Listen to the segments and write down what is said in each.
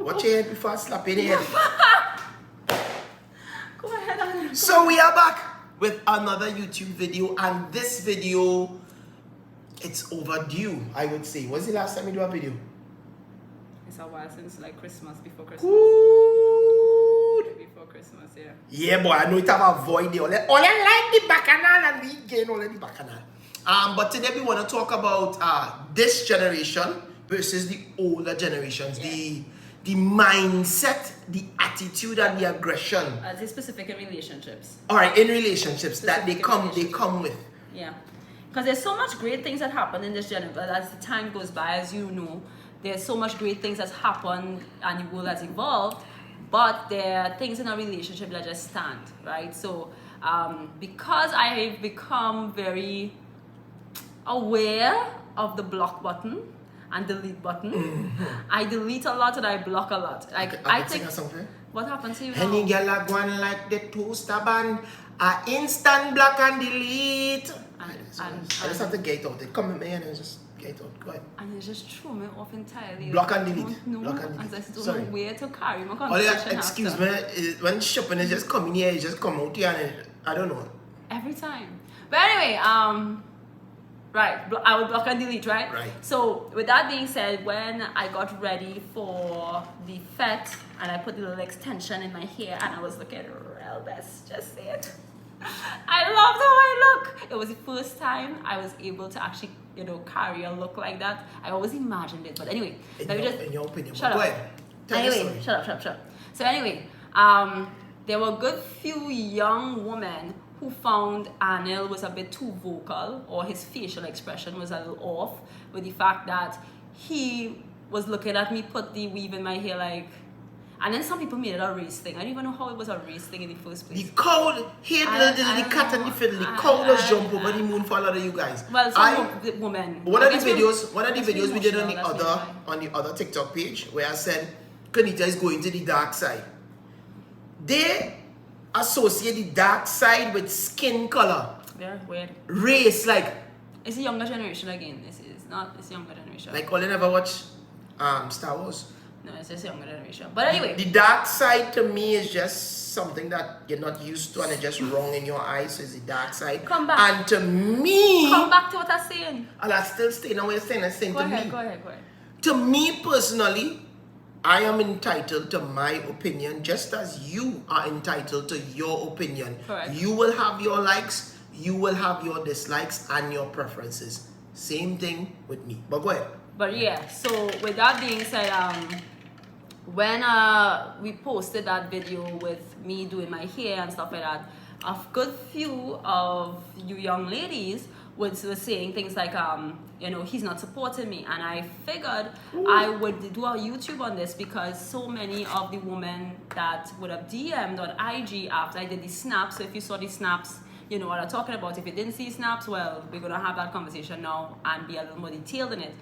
Watch your head before I slap your head. Go ahead, Anna. So we are back with another YouTube video, and this video, it's overdue, I would say. When's the last time you do a video? It's a while since like Christmas, before Christmas. Good. Before Christmas, yeah. Yeah, boy, I know it have a void there. All I like the bacchanal and we gain all the bacchanal. But today we want to talk about this generation versus the older generations. Yeah. The mindset, the attitude, and the aggression. As specific in relationships. All right, in relationships that they Specific come with. Yeah. Because there's so much great things that happen in this generation. As the time goes by, as you know, there's so much great things that's happened and the world has evolved. But there are things in a relationship that just stand, right? So because I have become very aware of the block button and delete button, I delete a lot and I block a lot. Like I think something. what happens to you now? Any girl are going like the toaster band, instant block and delete. I just have to get out. They come with me and I just get out. Go ahead. And you just throw me off entirely. Block and I delete. don't know, Block and delete. I just don't Sorry. know where to carry my Oh conversation yeah, excuse after. me. When shopping is just coming here, you just come out here and I don't know. Every time. But anyway, right, I will block and delete, right? Right. So with that being said, when I got ready for the fete and I put the little extension in my hair and I was looking real best, just say it. I loved how I look. It was the first time I was able to actually, carry a look like that. I always imagined it, but anyway, In your opinion, shut go up. ahead. Tell your Anyway, story. shut up. So anyway, there were a good few young women who found Anil was a bit too vocal, or his facial expression was a little off, with the fact that he was looking at me put the weave in my hair like, and then some people made it a race thing. I don't even know how it was a race thing in the first place. The cow, here the cat and the fiddle, the cow just jump over the moon for a lot of you guys. Well, some women. One of the I guess videos we did on the emotional, that's other TikTok page where I said Kanita is going to the dark side. They associate the dark side with skin color, Yeah, weird. race, like It's a younger generation again. It's a younger generation. all they never watch Star Wars. No, it's just a younger generation. But anyway. The dark side to me is just something that you're not used to and it's just wrong in your eyes, so it's the dark side. Come back. And to me, Come back to what I'm saying. and I still stay now, we're saying the same Go to ahead, me. go ahead. To me personally, I am entitled to my opinion just as you are entitled to your opinion. Correct. You will have your likes, you will have your dislikes and your preferences. Same thing with me. But go ahead. But yeah, so with that being said, when we posted that video with me doing my hair and stuff like that, a good few of you young ladies were saying things like, he's not supporting me. And I figured I would do a YouTube on this because so many of the women that would have DM'd on IG after I did the snaps, so if you saw the snaps, you know what I'm talking about. If you didn't see snaps, well, we're going to have that conversation now and be a little more detailed in it.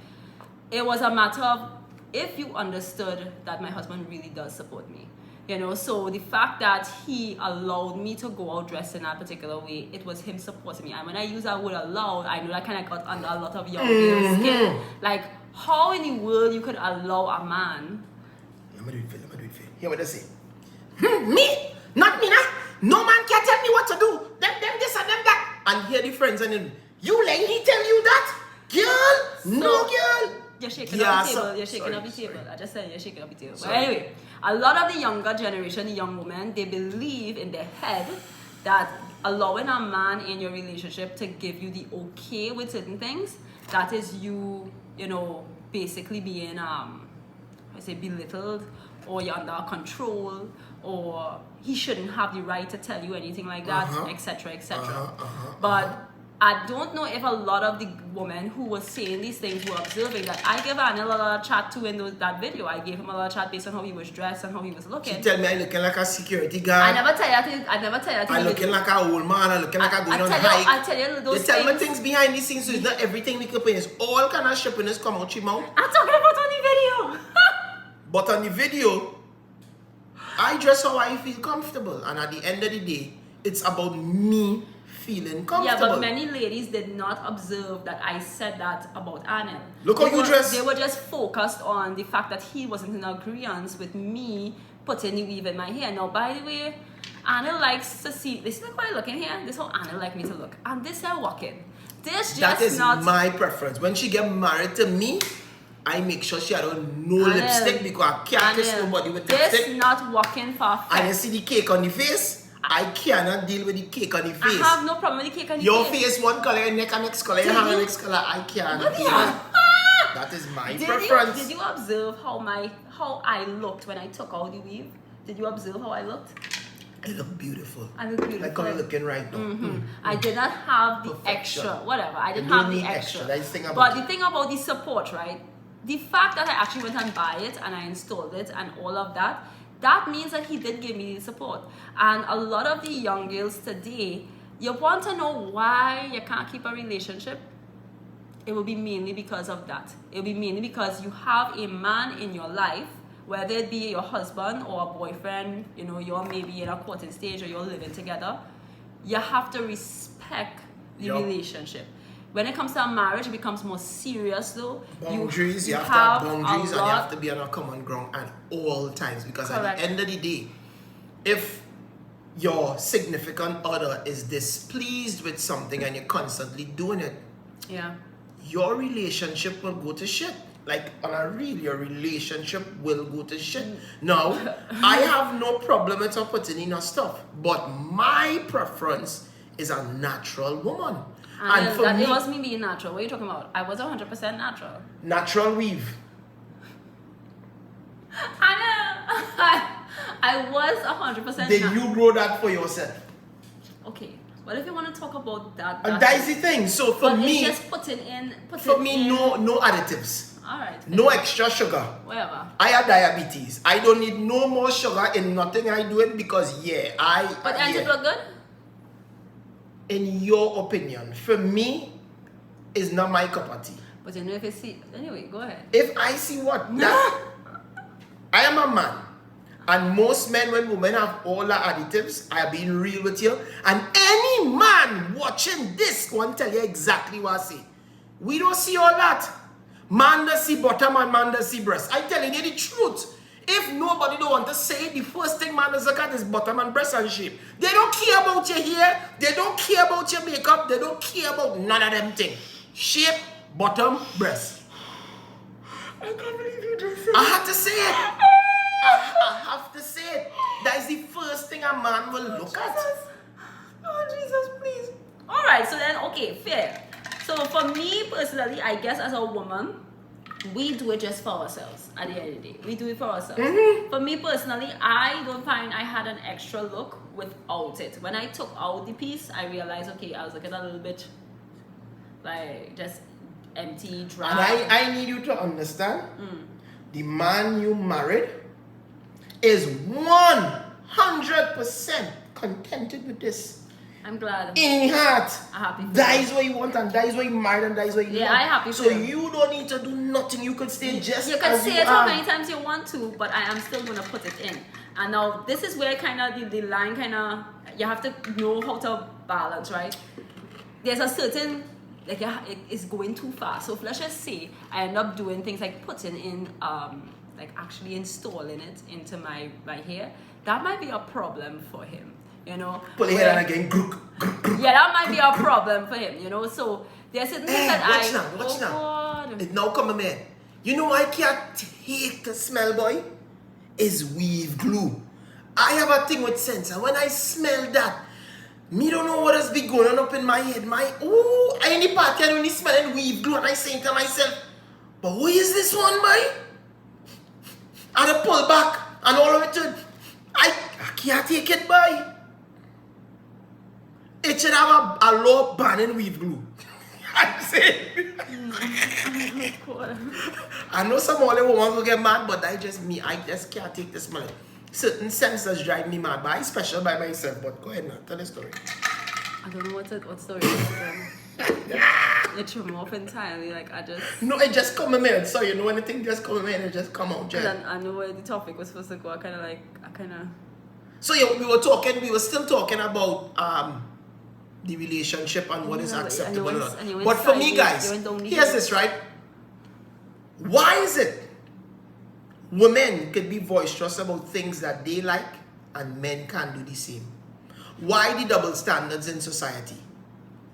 It was a matter of if you understood that my husband really does support me. So the fact that he allowed me to go out dressed in that particular way, it was him supporting me. And when I use that word allowed, I know that kind of got under a lot of young girls' skin. Like, how in the world you could allow a man? Let me do it for you. Hear what they say. Me? Not me, nah. No man can tell me what to do. Them this and them that. And hear the friends and then, you let he tell you that? Girl? No, girl. You're shaking Yeah, up the table. so- You're shaking up the sorry. table. I just said you're shaking up the table. But Sorry. anyway, a lot of the younger generation, the young women, they believe in their head that allowing a man in your relationship to give you the okay with certain things, that is you, basically being belittled, or you're under control, or he shouldn't have the right to tell you anything like that, etc., etc. But I don't know if a lot of the women who were saying these things were observing that. I gave Anil a lot of chat too in that video. I gave him a lot of chat based on how he was dressed and how he was looking. She tell me I looking like a security guard. I never tell you that. I looking like a old man. I looking like a going on I hike. tell you those They tell me things. things behind the scenes, so it's not everything we can pay. It's all kind of shippiness come out your mouth. I'm talking about on the video. But on the video, I dress how I feel comfortable. And at the end of the day, it's about me feeling Yeah, comfortable. but many ladies did not observe that I said that about Anil. Look how you dress. They were just focused on the fact that he wasn't in agreement with me putting the weave in my hair. Now, by the way, Anil likes to see, this is how I look in here. This is how Anil like me to look. And this I walking. This just that is not my preference. When she get married to me, I make sure she had on no Anil, lipstick because I can't kiss Anil, nobody with this lipstick. not walking for And you see the cake on the face? I cannot deal with the cake on the I face. have no problem with the cake on the Your face. face one color, your neck and next color, your Did hand you- next color. I can't What the deal hell? with. That is my preference. Did you observe how I looked when I took out the weave? Did you observe how I looked? I look beautiful. I look beautiful. Like how you're looking right now. I did not have the Perfection. extra, whatever. I didn't You don't have the need extra. extra. That's the thing about But it. the thing about the support, right? The fact that I actually went and buy it and I installed it and all of that, that means that he did give me the support. And a lot of the young girls today, you want to know why you can't keep a relationship? It will be mainly because of that. It will be mainly because you have a man in your life, whether it be your husband or a boyfriend, you know, you're maybe in a courting stage or you're living together. You have to respect the Yup. relationship. When it comes to a marriage, it becomes more serious though. Boundaries, you have to have boundaries and you have to be on a common ground at all times. Because Correct. at the end of the day, if your significant other is displeased with something and you're constantly doing it, Yeah. your relationship will go to shit. Like on a real, your relationship will go to shit. Now, I have no problem with her putting in her stuff, but my preference is a natural woman. And for me, it was me being natural. What are you talking about? I was 100% natural. natural weave. I was 100% Did natural. you grow that for yourself? Okay. Well, if you want to talk about that, And that is the thing. So for but me, it's just putting in. no additives, All right. no extra sugar. Whatever. I have diabetes. I don't need no more sugar in nothing I do it because But does it look good? In your opinion, for me, is not my cup of tea. But you know if you see. Anyway, go ahead. If I see what that, I am a man, and most men when women have all the additives, I have been real with you, and any man watching this go and tell you exactly what I say. We don't see all that. Man does see bottom and man does see breast. I telling you the truth. If nobody don't want to say it, the first thing man does look at is bottom and breast and shape. They don't care about your hair. They don't care about your makeup. They don't care about none of them things. Shape, bottom, breast. I can't believe you just said I have to say it. I have to say it. That is the first thing a man will look at. Oh, Jesus, please. All right, so then, okay, fair. So for me personally, I guess as a woman, we do it just for ourselves at the end of the day. We do it for ourselves. For me personally, I don't find I had an extra look without it. When I took out the piece, I realized, okay, I was looking a little bit like just empty, dry. And I need you to understand, the man you married is 100% contented with this. I'm glad. In heart. I'm happy for That you. is what you want and that is what you married and that is what you Yeah, want. I'm happy So for you. you don't need to do nothing. You could stay just You can as say you it how are. many times you want to, but I am still going to put it in. And now this is where kind of the line kind of, you have to know how to balance, right? There's a certain, like it's going too far. So let's just say I end up doing things like putting in, like actually installing it into my hair. That might be a problem for him, you know? Pull your Where- hair and again. Grook, grook, grook. Yeah, that might be a problem for him, you know? So there's certain things that Watch I... now, watch now. God. It now come a man. You know I can't take the smell, boy? Is weave glue. I have a thing with sense, and when I smell that, me don't know what has been going on up in my head. I in the party and only smelling weave glue, and I saying to myself, but who is this one, boy? And I pull back, and all of it, I can't take it, boy. It should have a law banning weave glue. I say. God. I know some other women will get mad, but I just can't take the smell. Certain senses drive me mad, but I'm special by myself. But go ahead now, tell the story. I don't know what story it threw me off entirely. Like I just, No, it just come in here. So you know anything just come in here, it just come out, Jen. I know where the topic was supposed to go. I kind of. So yeah, we were still talking about the relationship and what is Yeah, acceptable or and not. you went But for me, sideways, you guys, went down the here's hill. this, right? Why is it women could be boisterous about things that they like and men can't do the same? Why the double standards in society?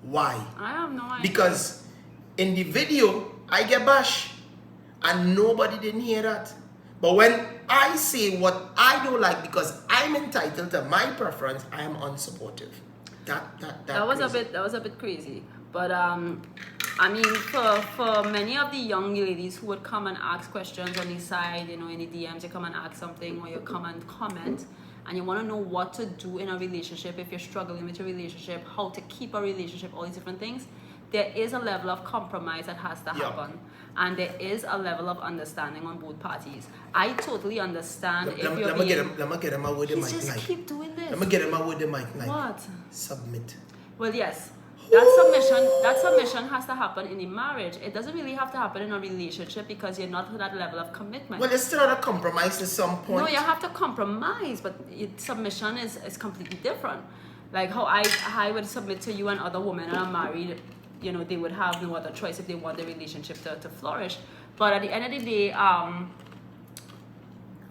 Why? I have no idea. Because in the video, I get bashed and nobody didn't hear that. But when I say what I don't like because I'm entitled to my preference, I am unsupportive. That was a bit crazy. But I mean, for many of the young ladies who would come and ask questions on the side, you know, in the DMs, you come and ask something or you come and comment, and you want to know what to do in a relationship if you're struggling with your relationship, how to keep a relationship, all these different things. There is a level of compromise that has to happen, and there is a level of understanding on both parties. I totally understand if you're let me get him a word in my just night. keep doing this. Let me get him a word in my night. What? Submit. Well, yes. That submission has to happen in a marriage. It doesn't really have to happen in a relationship because you're not to that level of commitment. Well, it's still not a compromise to some point. No, you have to compromise, but submission is completely different. Like how I would submit to you and other women and I'm married, you know, they would have no other choice if they want the relationship to flourish. But at the end of the day,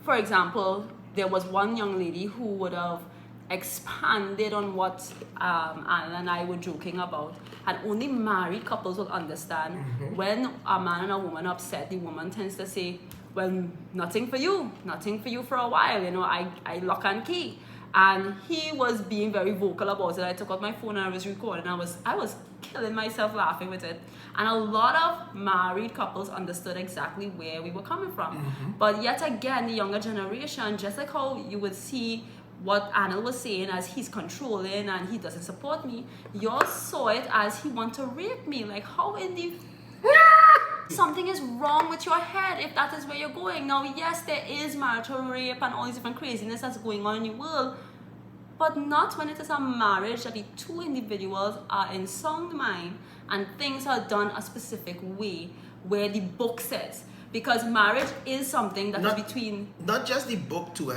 for example, there was one young lady who would have expanded on what Anna and I were joking about, and only married couples will understand. When a man and a woman are upset, the woman tends to say, well, nothing for you for a while, you know, I lock and key. And he was being very vocal about it. I took out my phone and I was recording. I was killing myself laughing with it. And a lot of married couples understood exactly where we were coming from. But yet again, the younger generation, just like how you would see what Anna was saying as he's controlling and he doesn't support me, y'all saw it as he want to rape me. Like, how in the... Something is wrong with your head if that is where you're going. Now, yes, there is marital rape and all these different craziness that's going on in the world, but not when it is a marriage that the two individuals are in sound mind and things are done a specific way where the book says. Because marriage is something that is between... Not just the book too,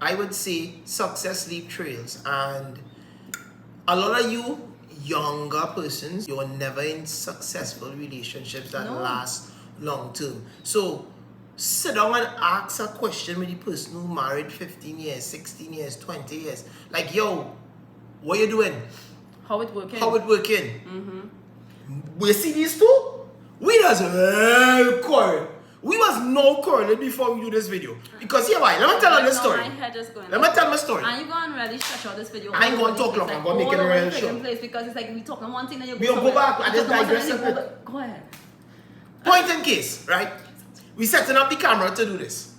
I would say success leave trails. And a lot of you younger persons, you're never in successful relationships that last long term. So sit down and ask a question with the person who married 15 years, 16 years, 20 years. Like, yo, what you doing? How it working? How it working? We see these two? We just quarrel. We was no quarreling before we do this video. Because here why? Let me tell you this story. My head is going Let me tell my story. And you go and really stretch out this video. I ain't going to talk long. I'm going to make it real short. Place because it's like we talking one thing and you We'll go back. I just digress a bit. Go ahead. Point in case, right? We setting up the camera to do this.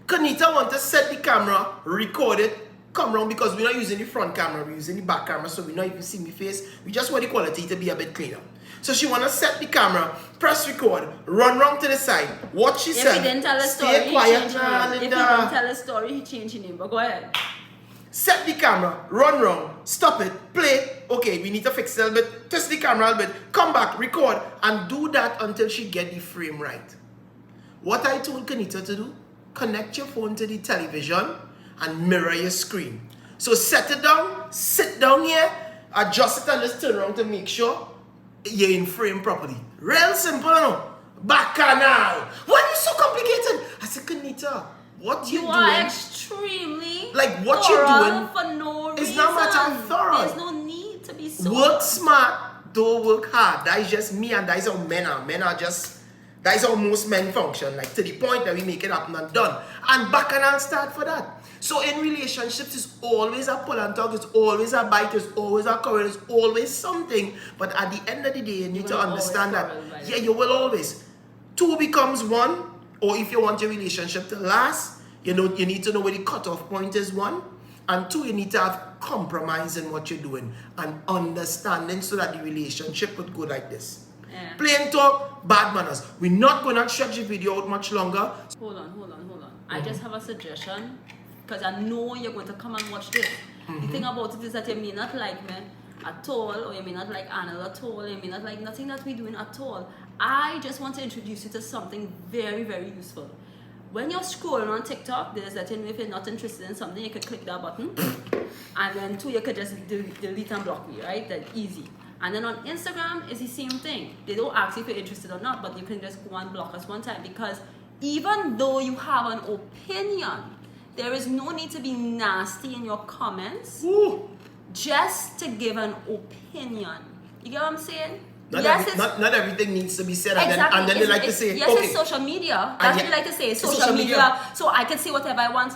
Kanita want to set the camera, record it, come round because we're not using the front camera, we're using the back camera, so we not even see my face. We just want the quality to be a bit cleaner. So she want to set the camera, press record, run round to the side, what she said. If he didn't tell a story, stay quiet, If he didn't tell a story, he changed his name. But go ahead. Set the camera, run round, stop it, play. Okay, we need to fix it a little bit, twist the camera a little bit, come back, record, and do that until she get the frame right. What I told Kanita to do, connect your phone to the television and mirror your screen. So set it down, sit down here, adjust it and just turn around to make sure you're in frame properly. Real simple, no? Bacchanal. Why are you so complicated? I said, Kanita, what you doing? You are extremely like what you doing for no reason. It's not matter thorough. There's no need to be so... Work smart, don't work hard. That is just me and that is how men are. Men are just... That is how most men function. Like to the point that we make it happen and done. And bacchanal start for that. So in relationships, it's always a pull and talk, it's always a bite, it's always a quarrel, it's always something. But at the end of the day, you need to understand that, yeah, you will always. Two becomes one, or if you want your relationship to last, you need to know where the cutoff point is, one. And two, you need to have compromise in what you're doing and understanding so that the relationship would go like this. Yeah. Plain talk, bad manners. We're not going to stretch the video out much longer. Hold on. I just have a suggestion. Because I know you're going to come and watch this. The thing about it is that you may not like me at all, or you may not like Anna at all, you may not like nothing that we're doing at all. I just want to introduce you to something very, very useful. when you're scrolling on TikTok, there's that thing if you're not interested in something, you could click that button. And then two, you could just delete and block me, right? That's easy. And then on Instagram, it's the same thing. They don't ask if you're interested or not, but you can just go and block us one time. Because even though you have an opinion, there is no need to be nasty in your comments. Ooh. Just to give an opinion. You get what I'm saying? Not everything needs to be said, Exactly. and then they like to say, yes, okay. it's social media. That's what they like to say. It's social media. So I can say whatever I want.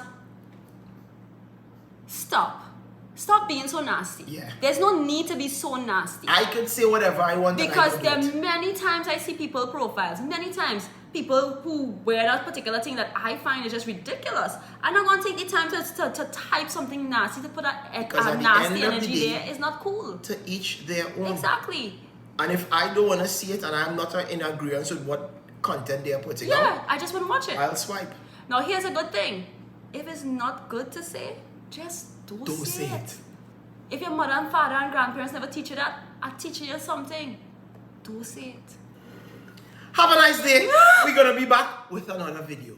Stop being so nasty. Yeah. There's no need to be so nasty. I could say whatever I want. Because there are many times I see people profiles, many times people who wear that particular thing that I find is just ridiculous. I'm not going to take the time to type something nasty, to put that nasty energy there. It's not cool. To each their own. Exactly. And if I don't want to see it and I'm not in agreement with what content they are putting out, I just wouldn't watch it. I'll swipe. Now here's a good thing. If it's not good to say, just don't say it. If your mother and father and grandparents never teach you that, I'm teaching you something. Don't say it. Have a nice day. We're going to be back with another video.